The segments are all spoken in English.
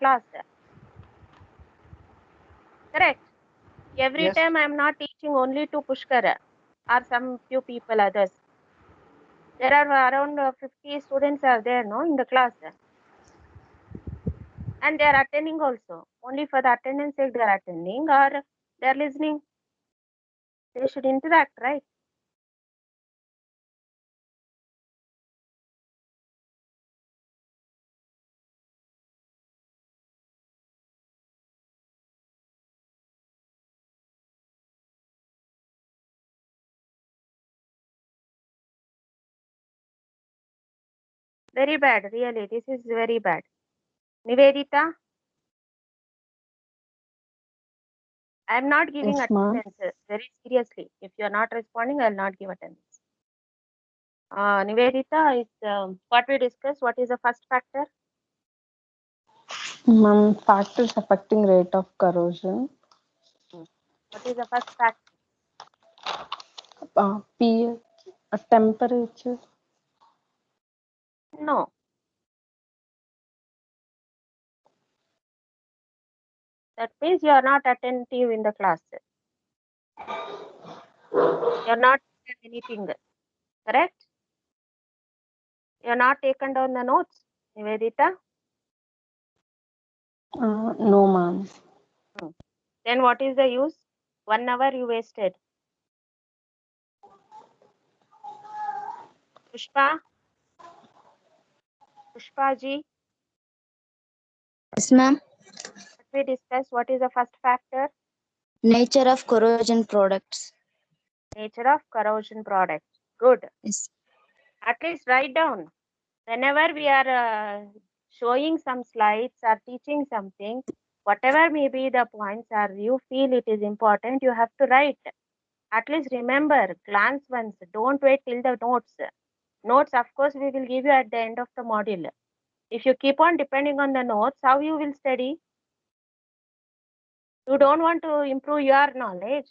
class. Correct? Every Yes. time I am not teaching only to Pushkar or some few people others. There are around 50 students are there, no, in the class. And they are attending also. Only for the attendance sake they are attending or they are listening. They should interact, right? Very bad, really. This is very bad. Nivedita, I am not giving Yes, ma'am. attendance very seriously. If you are not responding, I will not give attendance. Nivedita, is what we discussed. What is the first factor? Ma'am, factors affecting rate of corrosion. What is the first factor? pH, temperature. No. That means you are not attentive in the class. You are not doing anything. Correct? You are not taken down the notes, Nivedita. No, ma'am. Then what is the use? 1 hour you wasted. Pushpa? Pushpa ji, Yes, ma'am. what we discussed, what is the first factor? Nature of corrosion products. Nature of corrosion product. Good. Yes. At least write down. Whenever we are showing some slides or teaching something, whatever may be the points or you feel it is important, you have to write. At least remember, glance once. Don't wait till the notes. Notes, of course, we will give you at the end of the module. If you keep on depending on the notes, how you will study? You don't want to improve your knowledge.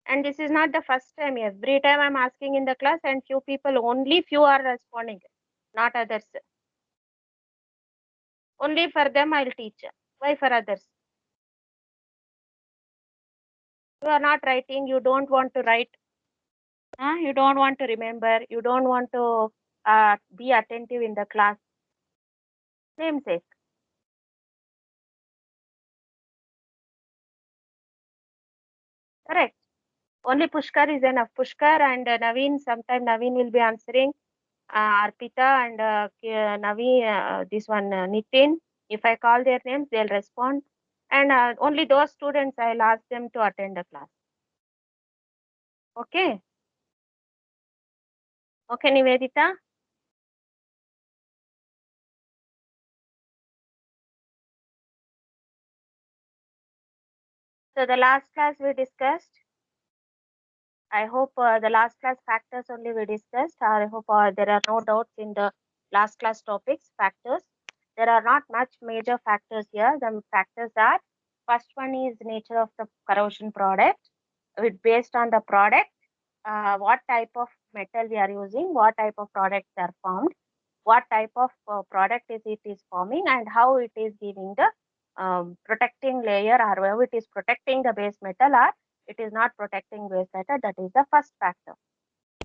And this is not the first time. Every time I'm asking in the class and only few are responding, not others. Only for them I'll teach. Why for others? You are not writing, you don't want to write. You don't want to remember, you don't want to be attentive in the class. Namesake. Correct. Only Pushkar is enough. Pushkar and Naveen, sometime Naveen will be answering. Arpita and Navi, this one Nitin. If I call their names, they'll respond. And only those students, I'll ask them to attend the class. Okay. Okay, Nivedita. So the last class we discussed. I hope the last class factors only we discussed. I hope there are no doubts in the last class topics, factors. There are not much major factors here. The factors are, first one is nature of the corrosion product. Based on the product, what type of metal we are using, what type of products are formed, what type of product it is forming, and how it is giving the protecting layer, or how it is protecting the base metal, or it is not protecting base metal. That is the first factor.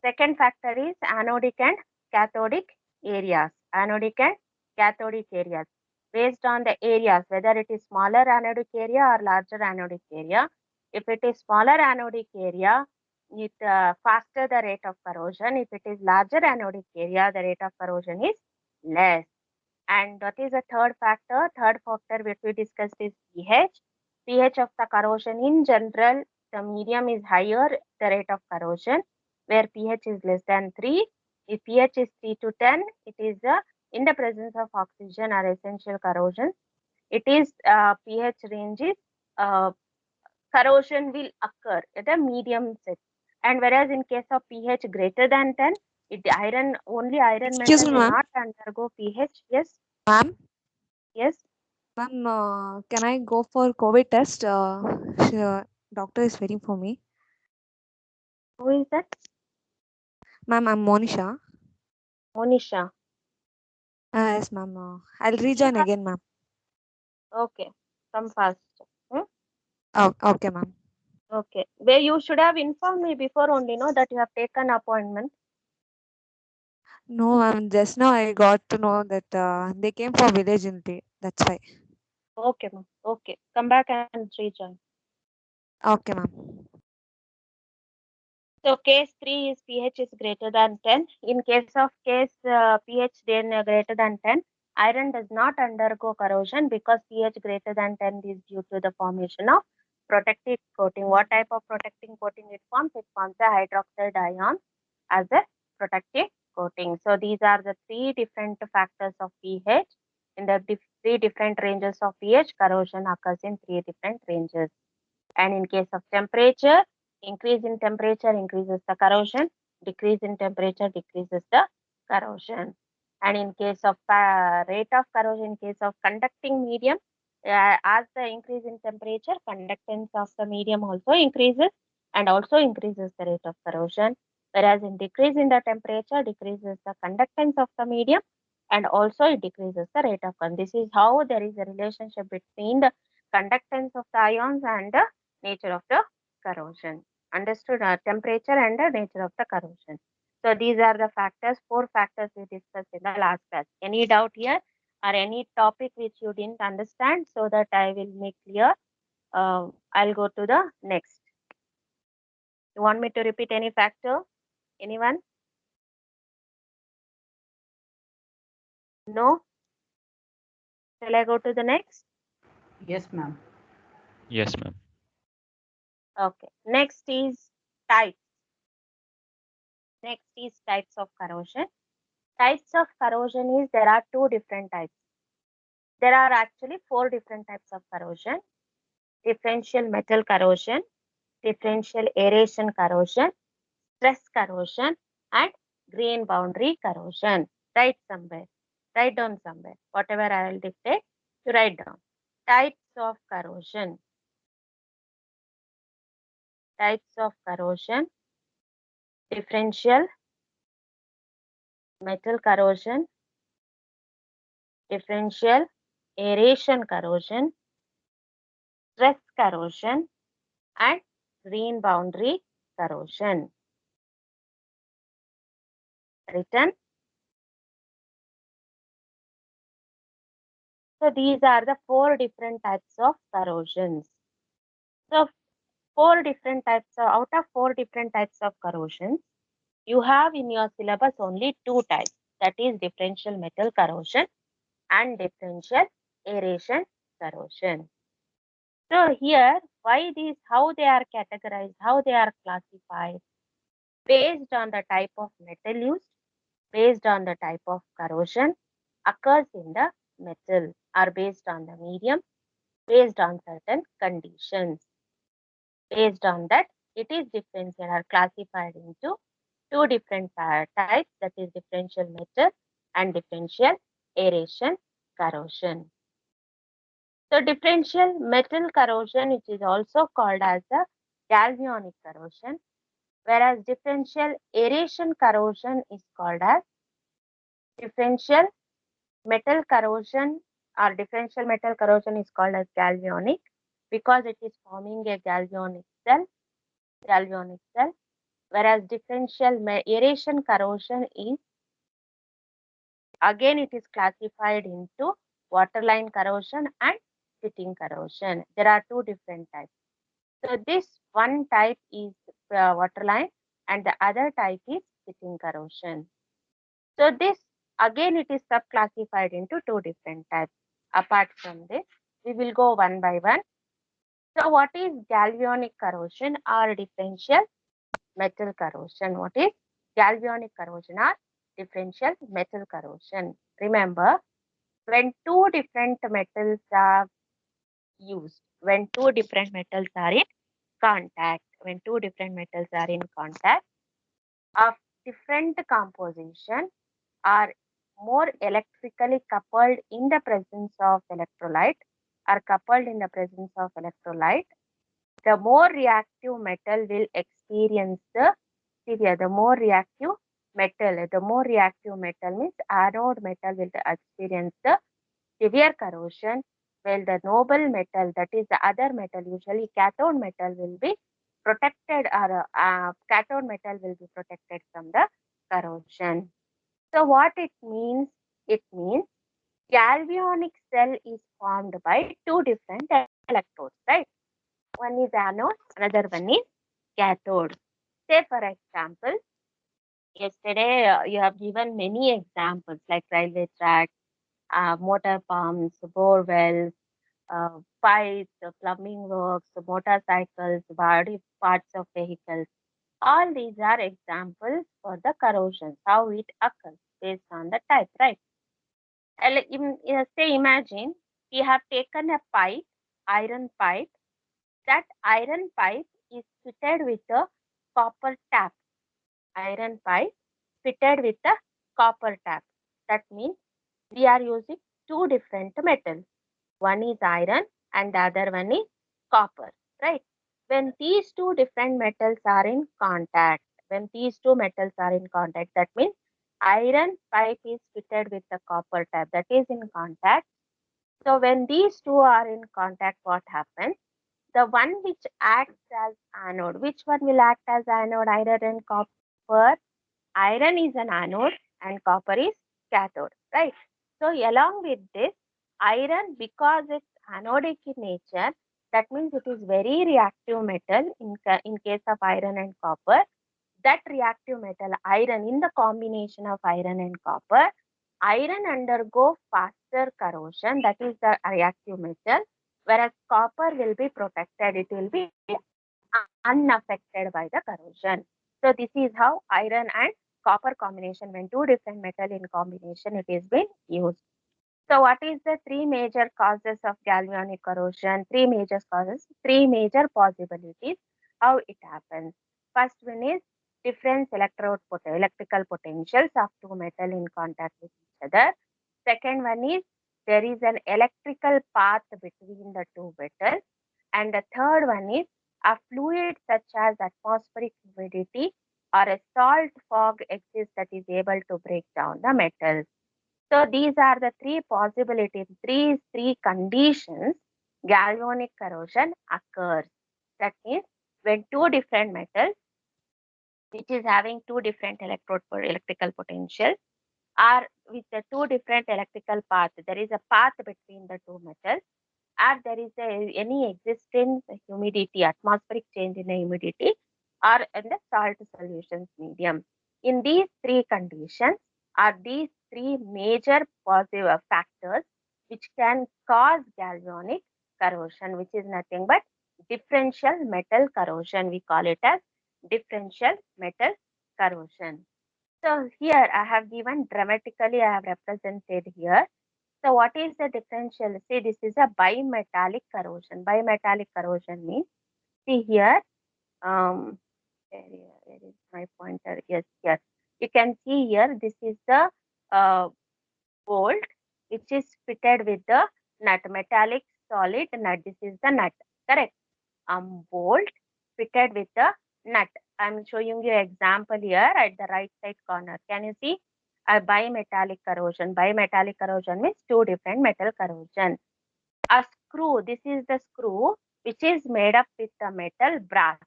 Second factor is anodic and cathodic areas. Anodic and cathodic areas. Based on the areas, whether it is smaller anodic area or larger anodic area. If it is smaller anodic area, it faster the rate of corrosion. If it is larger anodic area, the rate of corrosion is less. And what is the third factor? Third factor which we discussed is pH. pH of the corrosion in general, the medium is higher, the rate of corrosion, where pH is less than 3. If pH is 3 to 10, it is in the presence of oxygen or essential corrosion. It is pH range is corrosion will occur at the medium set. And whereas in case of pH greater than 10, only iron Excuse metal me, will ma'am. not undergo pH. Yes, Ma'am, yes. ma'am, can I go for COVID test? Doctor is waiting for me. Who is that? Ma'am, I'm Monisha. Monisha. Yes, ma'am. I'll rejoin again, ma'am. Okay, come fast. Oh, okay, ma'am. Okay, where you should have informed me before only, no, that you have taken appointment. No, ma'am. Just now I got to know that they came for village unity. That's why. Okay, ma'am. Okay, come back and rejoin. Okay, ma'am. So case 3 is pH is greater than 10. In case of case pH then greater than 10, iron does not undergo corrosion because pH greater than 10 is due to the formation of protective coating. What type of protecting coating it forms? It forms a hydroxide ion as a protective coating. So these are the three different factors of pH. In the three different ranges of pH, corrosion occurs in three different ranges. And in case of temperature, increase in temperature increases the corrosion, decrease in temperature decreases the corrosion. And in case of rate of corrosion, in case of conducting medium, as the increase in temperature, conductance of the medium also increases and also increases the rate of corrosion. Whereas in decrease in the temperature, decreases the conductance of the medium and also it decreases the rate of corrosion. This is how there is a relationship between the conductance of the ions and the nature of the corrosion. Understood? Temperature and the nature of the corrosion. So these are the factors, 4 factors we discussed in the last class. Any doubt here or any topic which you didn't understand, so that I will make clear? I'll go to the next. You want me to repeat any factor? Anyone? No? Shall I go to the next? Yes, ma'am. Yes, ma'am. Okay. Next is types. Next is types of corrosion. Types of corrosion is there are 2 different types. There are actually 4 different types of corrosion. Differential metal corrosion, differential aeration corrosion, stress corrosion, and grain boundary corrosion. Write somewhere. Write down somewhere. Whatever I will dictate, you write down. Types of corrosion. Types of corrosion. Differential metal corrosion, differential aeration corrosion, stress corrosion, and grain boundary corrosion. Written. So these are the 4 different types of corrosions. So 4 different types of, out of 4 different types of corrosions, you have in your syllabus only 2 types, that is differential metal corrosion and differential aeration corrosion. So here, why these, how they are categorized, how they are classified, based on the type of metal used, based on the type of corrosion occurs in the metal, or based on the medium, based on certain conditions. Based on that, it is differentiated or classified into 2 different types, that is differential metal and differential aeration corrosion. So differential metal corrosion, which is also called as the galvanic corrosion, whereas differential aeration corrosion is called as differential metal corrosion, or differential metal corrosion is called as galvanic because it is forming a galvanic cell, whereas differential aeration corrosion is, again it is classified into waterline corrosion and sitting corrosion. There are 2 different types. So this one type is waterline and the other type is sitting corrosion. So this, again it is subclassified into 2 different types. Apart from this, we will go one by one. So what is galvanic corrosion or differential metal corrosion? What is galvanic corrosion or differential metal corrosion? Remember, when 2 different metals are used, when 2 different metals are in contact, when 2 different metals are in contact of different composition, are more electrically coupled in the presence of electrolyte, are coupled in the presence of electrolyte, the more reactive metal will experience the more reactive metal, the more reactive metal means anode metal will experience the severe corrosion, while the noble metal, that is the other metal, usually cathode metal will be protected, or cathode metal will be protected from the corrosion. So what it means? It means galvanic cell is formed by two different electrodes, right? One is anode, another one is cathode. Say for example, yesterday you have given many examples like railway tracks, motor pumps, bore wells, pipes, plumbing works, motorcycles, body parts of vehicles. All these are examples for the corrosion, how it occurs based on the type, right? Say imagine we have taken a pipe, iron pipe. That iron pipe is fitted with a copper tap. Iron pipe fitted with a copper tap. That means we are using two different metals. One is iron and the other one is copper, right? When these two different metals are in contact, that means iron pipe is fitted with the copper tap that is in contact. So when these two are in contact, what happens? The one which acts as anode, which one will act as anode? Iron and copper. Iron is an anode and copper is cathode, right? So along with this, iron, because it's anodic in nature, that means it is very reactive metal in case of iron and copper. That reactive metal, iron, in the combination of iron and copper, iron undergo faster corrosion, that is the reactive metal, whereas copper will be protected, it will be unaffected by the corrosion. So this is how iron and copper combination, when two different metal in combination, it is been used. So what is the three major causes of galvanic corrosion? Three major causes, three major possibilities how it happens. First one is difference electrical potentials of two metal in contact with each other. Second one is there is an electrical path between the two metals. And the third one is a fluid such as atmospheric humidity or a salt fog exists that is able to break down the metals. So these are the three possibilities, three conditions galvanic corrosion occurs. That means when two different metals, which is having two different electrical potentials, are with the two different electrical paths, there is a path between the two metals, or there is any existence humidity, atmospheric change in the humidity, or in the salt solutions medium. In these three conditions are these three major positive factors which can cause galvanic corrosion, which is nothing but differential metal corrosion. We call it as differential metal corrosion. So here I have given dramatically, I have represented here. So what is the differential? See, this is a bimetallic corrosion. Bimetallic corrosion means, see here, where is my pointer? Yes, here. You can see here, this is the bolt which is fitted with the nut, metallic solid nut. This is the nut, correct? Bolt fitted with the nut. I'm showing you example here at the right side corner. Can you see? A bimetallic corrosion. Bimetallic corrosion means two different metal corrosion. A screw, this is the screw which is made up with the metal brass.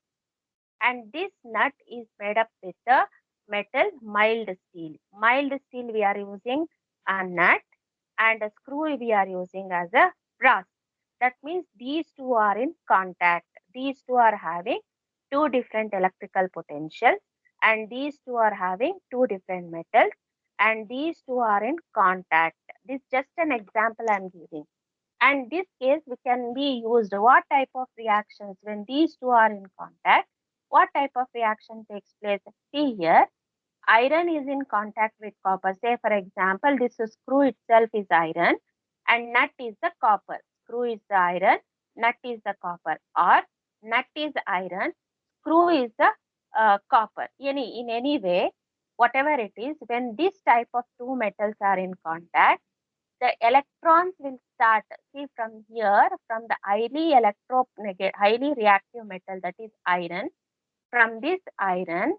And this nut is made up with the metal mild steel. Mild steel we are using a nut, and a screw we are using as a brass. That means these two are in contact. These two are having two different electrical potentials, and these two are having two different metals, and these two are in contact. This is just an example I am giving. And this case we can be used. What type of reactions when these two are in contact? What type of reaction takes place? See here, iron is in contact with copper. Say for example, this screw itself is iron and nut is the copper. Screw is the iron, nut is the copper, or nut is iron, screw is the copper. In any way, whatever it is, when this type of two metals are in contact, the electrons will start, see from here, from the highly reactive metal, that is iron, from this iron,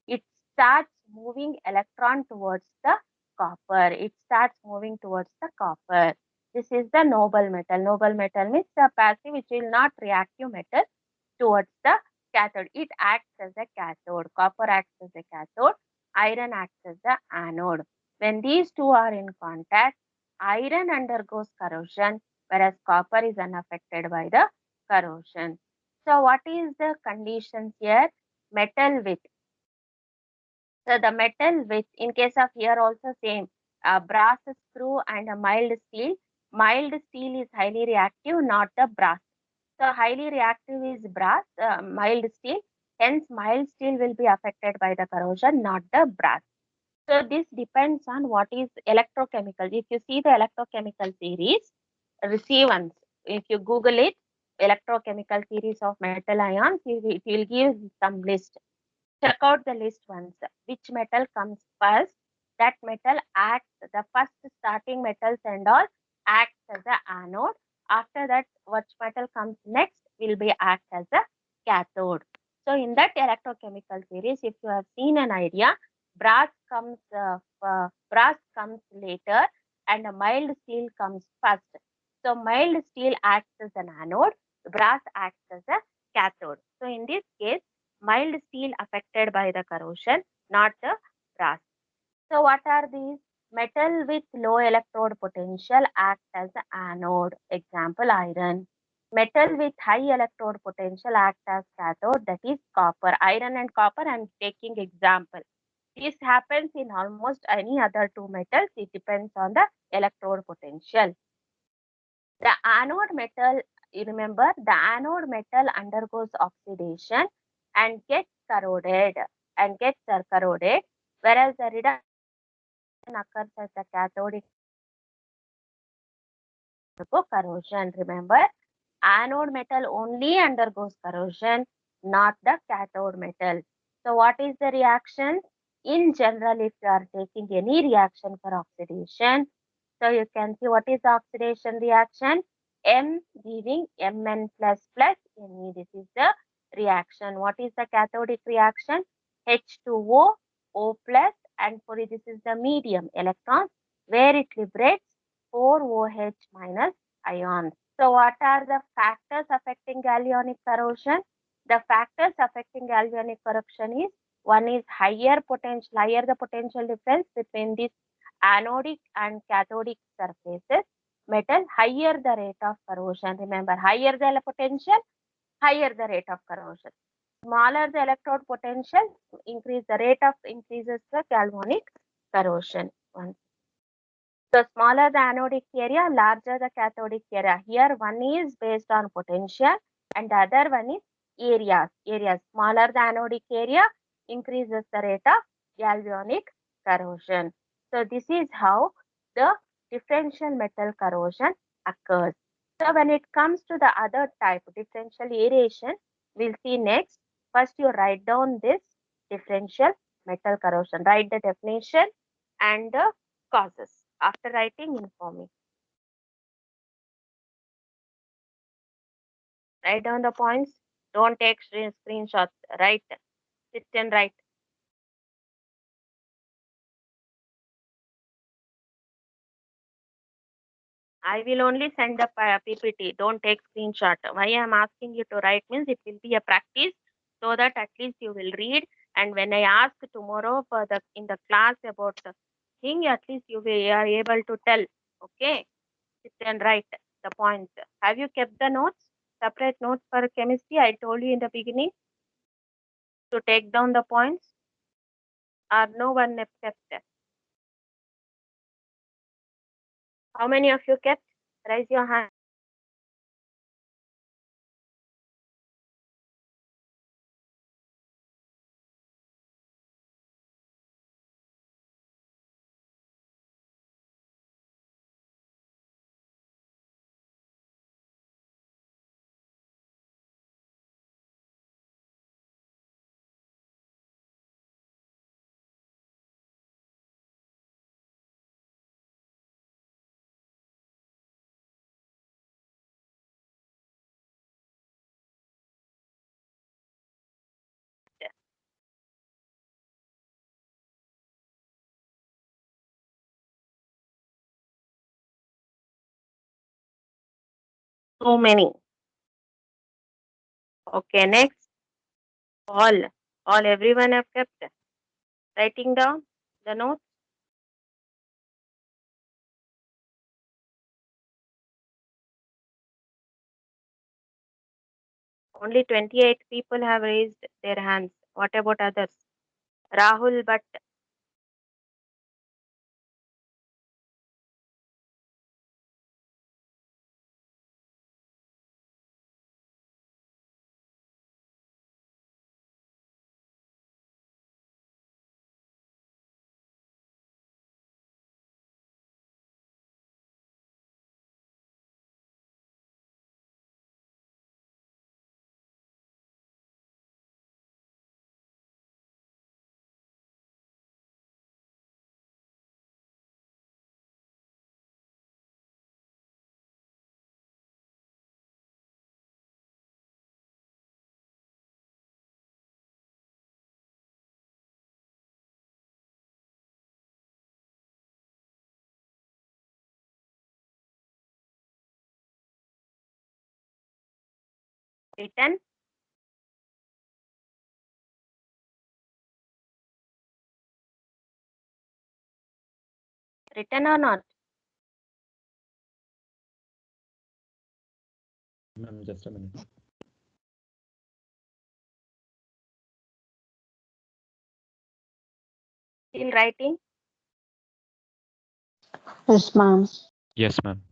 it starts moving electron towards the copper. It starts moving towards the copper. This is the noble metal. Noble metal means the passive, which will not reactive metal towards the cathode. It acts as a cathode. Copper acts as a cathode. Iron acts as the anode. When these two are in contact, iron undergoes corrosion, whereas copper is unaffected by the corrosion. So what is the conditions here? Metal width. So the metal width, in case of here also same, brass screw and a mild steel. Mild steel is highly reactive, not the brass. So highly reactive is brass, mild steel. Hence, mild steel will be affected by the corrosion, not the brass. So this depends on what is electrochemical. If you see the electrochemical series, receive once. If you Google it, electrochemical series of metal ions, it will give some list. Check out the list once. Which metal comes first? That metal acts, the first starting metals and all acts as a anode. After that, which metal comes next will be act as a cathode. So in that electrochemical series, if you have seen an idea, brass comes later and a mild steel comes first. So mild steel acts as an anode, brass acts as a cathode. So in this case, mild steel affected by the corrosion, not the brass. So what are these? Metal with low electrode potential act as an anode. Example, iron. Metal with high electrode potential act as cathode, that is copper. Iron and copper, I am taking example. This happens in almost any other two metals. It depends on the electrode potential. The anode metal, you remember, the anode metal undergoes oxidation and gets corroded whereas the reduction occurs as the cathodic corrosion. Remember, anode metal only undergoes corrosion, not the cathode metal. So what is the reaction? In general, if you are taking any reaction for oxidation, so you can see what is the oxidation reaction? M giving Mn plus plus Ne. This is the reaction. What is the cathodic reaction? H2O, O plus, and for this is the medium electrons where it liberates 4OH minus ions. So what are the factors affecting galvanic corrosion? The factors affecting galvanic corrosion is one is higher the potential difference between this anodic and cathodic surfaces. Metal, higher the rate of corrosion. Remember, higher the potential, higher the rate of corrosion. Smaller the electrode potential, increases the galvanic corrosion. One. So smaller the anodic area, larger the cathodic area. Here one is based on potential and the other one is areas. Smaller the anodic area, increases the rate of galvanic corrosion. So this is how the differential metal corrosion occurs. So when it comes to the other type, differential aeration, we'll see next. First you write down this differential metal corrosion. Write the definition and the causes. After writing, inform me. Write down the points. Don't take screenshots. Write. Sit and write. I will only send the PPT. Don't take screenshot. Why I am asking you to write means it will be a practice so that at least you will read. And when I ask tomorrow for in the class about the thing, at least you are able to tell. Okay. Sit and write the points. Have you kept the notes? Separate notes for chemistry. I told you in the beginning to take down the points. Or no one kept. How many of you kept? Raise your hand. So many. Okay, next. All. Everyone have kept writing down the notes. Only 28 people have raised their hands. What about others? Rahul, but written. Written or not? Ma'am, just a minute. Still writing? Yes, ma'am. Yes, ma'am.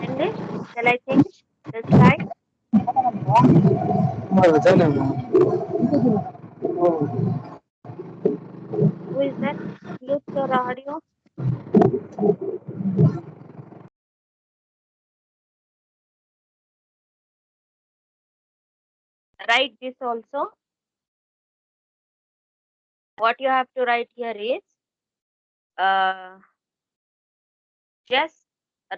Finished? Shall I change the slide? Who is that? Mute your audio. Write this also. What you have to write here is just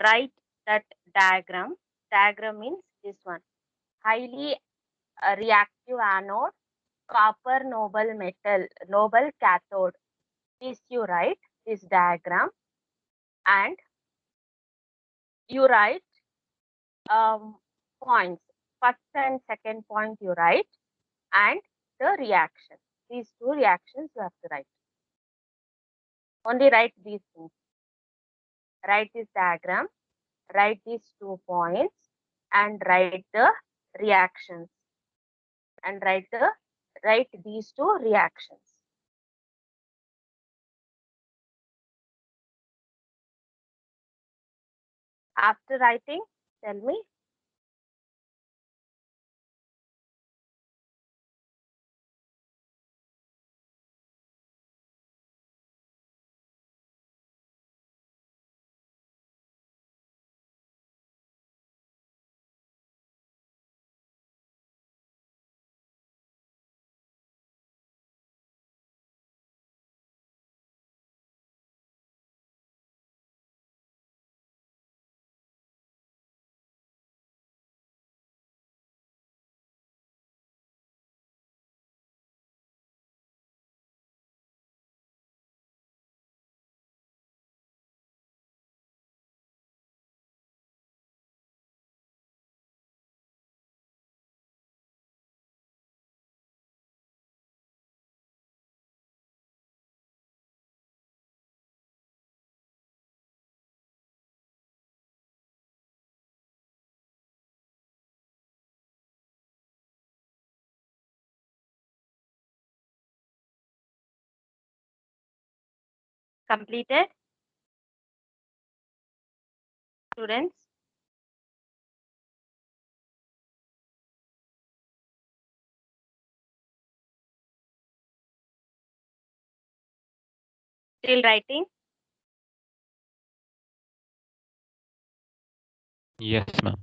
write that diagram. Diagram means this one. Highly reactive anode, copper noble metal, noble cathode. This you write this diagram, and you write points. First and second point you write, and the reaction. These two reactions you have to write. Only write these things. Write this diagram, write these 2 points, and write the reactions. And write these two reactions. After writing, tell me. Completed? Students? Still writing? Yes, ma'am.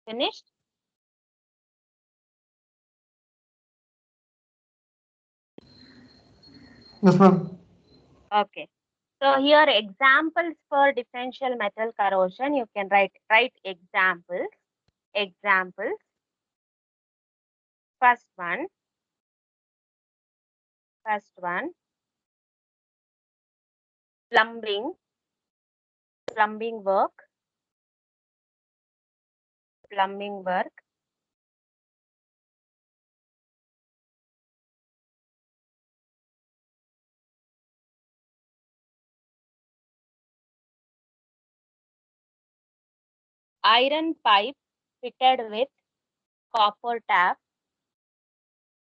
Finished? Yes, ma'am. Okay. So here examples for differential metal corrosion. You can write examples. Examples. First one. Plumbing work. Iron pipe fitted with copper tap.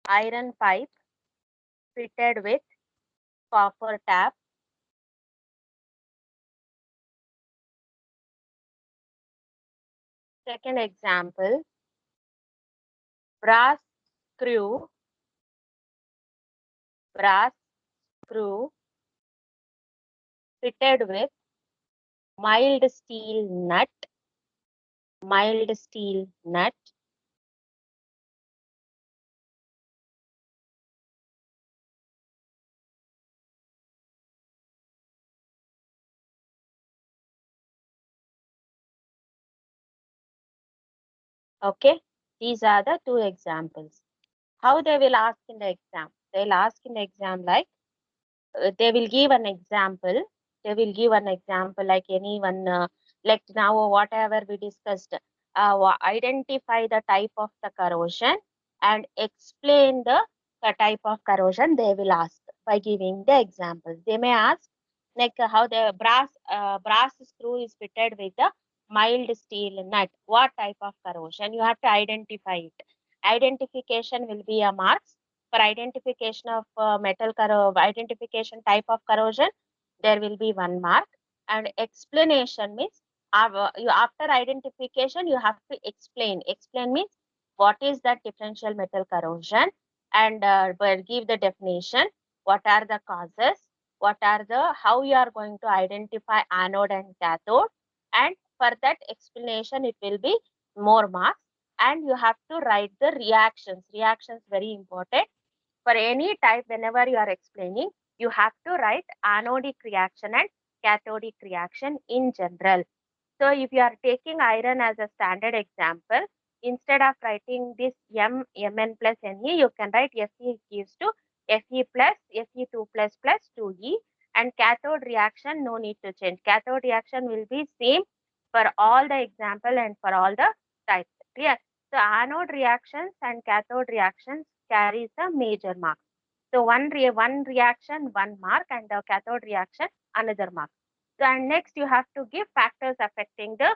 Iron pipe fitted with copper tap. Second example, brass screw fitted with mild steel nut. Okay, these are the two examples. How they will ask in the exam? They'll ask in the exam like, they will give an example. Like any one, like now whatever we discussed. Identify the type of the corrosion and explain the type of corrosion. They will ask by giving the examples. They may ask like how the brass screw is fitted with the mild steel nut. What type of corrosion? You have to identify it. Identification will be a marks. For identification of identification type of corrosion, there will be 1 mark. And explanation means after identification you have to explain. Explain means what is that differential metal corrosion, and give the definition. What are the causes? How you are going to identify anode and cathode? And for that explanation, it will be more marks. And you have to write the reactions. Reactions very important. For any type, whenever you are explaining, you have to write anodic reaction and cathodic reaction in general. So if you are taking iron as a standard example, instead of writing this Mn plus Ne, you can write Fe gives to Fe plus Fe2 plus 2E, and cathode reaction no need to change. Cathode reaction will be same for all the example and for all the types. Clear? So anode reactions and cathode reactions carries a major mark. So one reaction 1 mark, and the cathode reaction another mark. So and next you have to give factors affecting the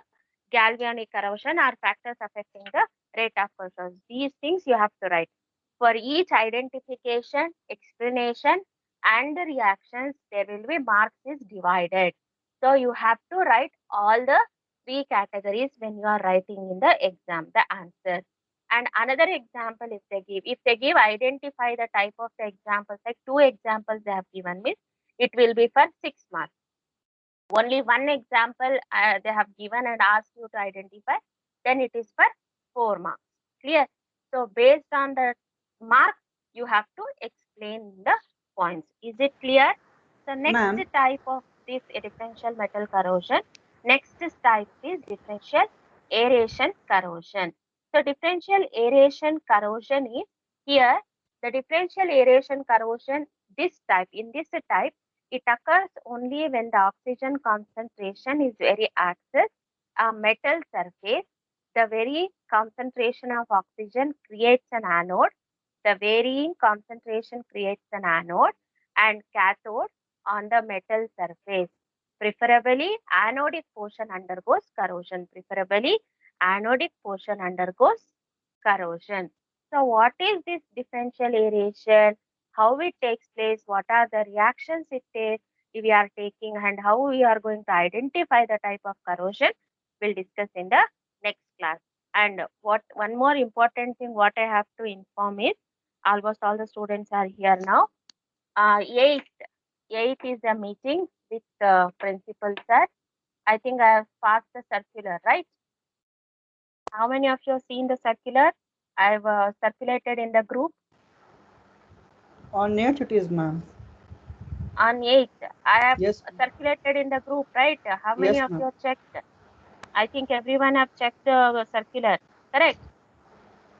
galvanic corrosion or factors affecting the rate of corrosion. These things you have to write. For each identification, explanation and the reactions, there will be marks is divided. So you have to write all the 3 categories when you are writing in the exam, the answer. And another example if they give identify the type of the examples, like 2 examples they have given me, it will be for 6 marks. Only one example they have given and asked you to identify, then it is for 4 marks. Clear? So based on the marks, you have to explain the points. Is it clear? The next Ma'am. type of this differential metal corrosion, next type is differential aeration corrosion. So differential aeration corrosion is here, the differential aeration corrosion, this type, in this type, it occurs only when the oxygen concentration is very excess, a metal surface, the very concentration of oxygen creates an anode, the varying concentration creates an anode and cathode on the metal surface. Preferably, anodic portion undergoes corrosion. Preferably, anodic portion undergoes corrosion. So, what is this differential aeration? How it takes place? What are the reactions it takes? We are taking, and how we are going to identify the type of corrosion? We'll discuss in the next class. And what one more important thing what I have to inform is, almost all the students are here now. 8th is a meeting with the principal sir. I think I have passed the circular, right? How many of you have seen the circular? I've circulated in the group. On 8th it is, ma'am. On 8th, I have Yes. circulated in the group, right? How many Yes, of you ma'am. have checked? I think everyone have checked the circular, correct?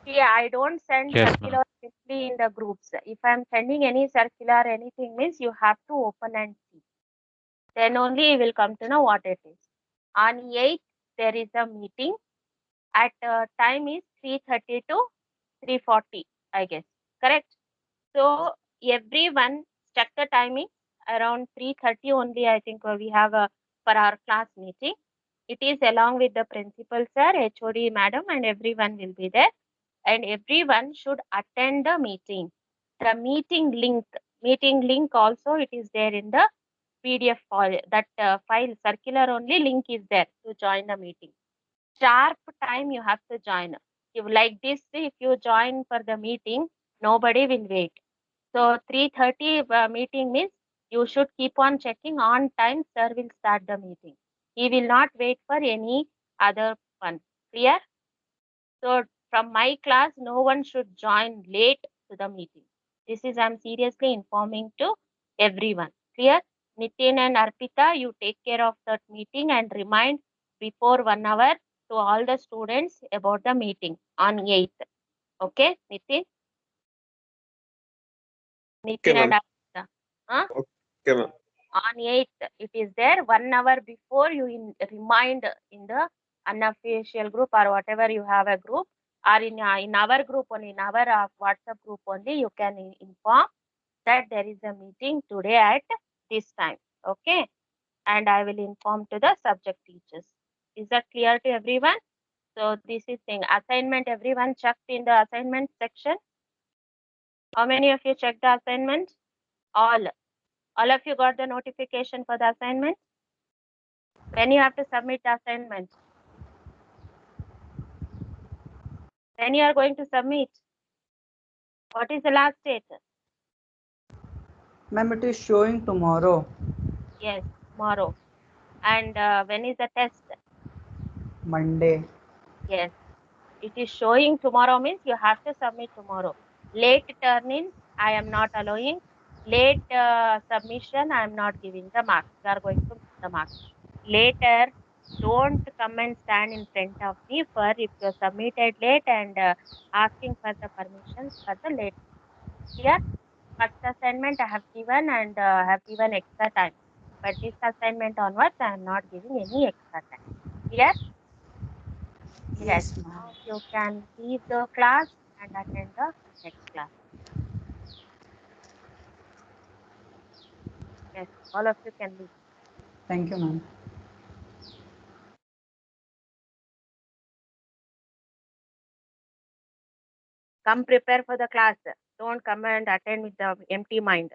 Yeah, I don't send Yes, ma'am. circular simply in the groups. If I'm sending any circular, anything means you have to open and see. Then only you will come to know what it is. On 8th, there is a meeting. At time is 3:30 to 3:40, I guess. Correct? So everyone check the timing around 3:30 only. I think we have for our class meeting. It is along with the principal sir, HOD madam, and everyone will be there. And everyone should attend the meeting. The meeting link also it is there in the PDF file. That file circular only link is there to join the meeting. Sharp time you have to join. If like this, if you join for the meeting, nobody will wait. So 3:30 meeting means you should keep on checking on time. Sir will start the meeting. He will not wait for any other one. Clear? So from my class, no one should join late to the meeting. This is I'm seriously informing to everyone. Clear? Nitin and Arpita, you take care of that meeting and remind before 1 hour to all the students about the meeting on 8th. Okay, Nitin? Nitin and Arpita. Huh? Okay, ma'am. On 8th, it is there 1 hour before you remind in the unofficial group or whatever you have a group, or in our group only, in our WhatsApp group only, you can inform that there is a meeting today at this time. Okay, and I will inform to the subject teachers. Is that clear to everyone? So this is thing assignment. Everyone checked in the assignment section. How many of you checked the assignment? All of you got the notification for the assignment? When you have to submit the assignment? When you are going to submit? What is the last date? Ma'am, it is showing tomorrow. Yes, tomorrow. And when is the test? Monday. Yes, it is showing tomorrow means you have to submit tomorrow. Late turn-in, I am not allowing. Late submission, I am not giving the marks. You are going to miss the marks. Later, don't come and stand in front of me for if you submitted late and asking for the permissions for the late. Here, first assignment I have given and have given extra time. But this assignment onwards, I am not giving any extra time. Clear? Yes, ma'am. Now you can leave the class and attend the next class. Yes, all of you can leave. Thank you, ma'am. Come prepare for the class. Don't come and attend with the empty mind.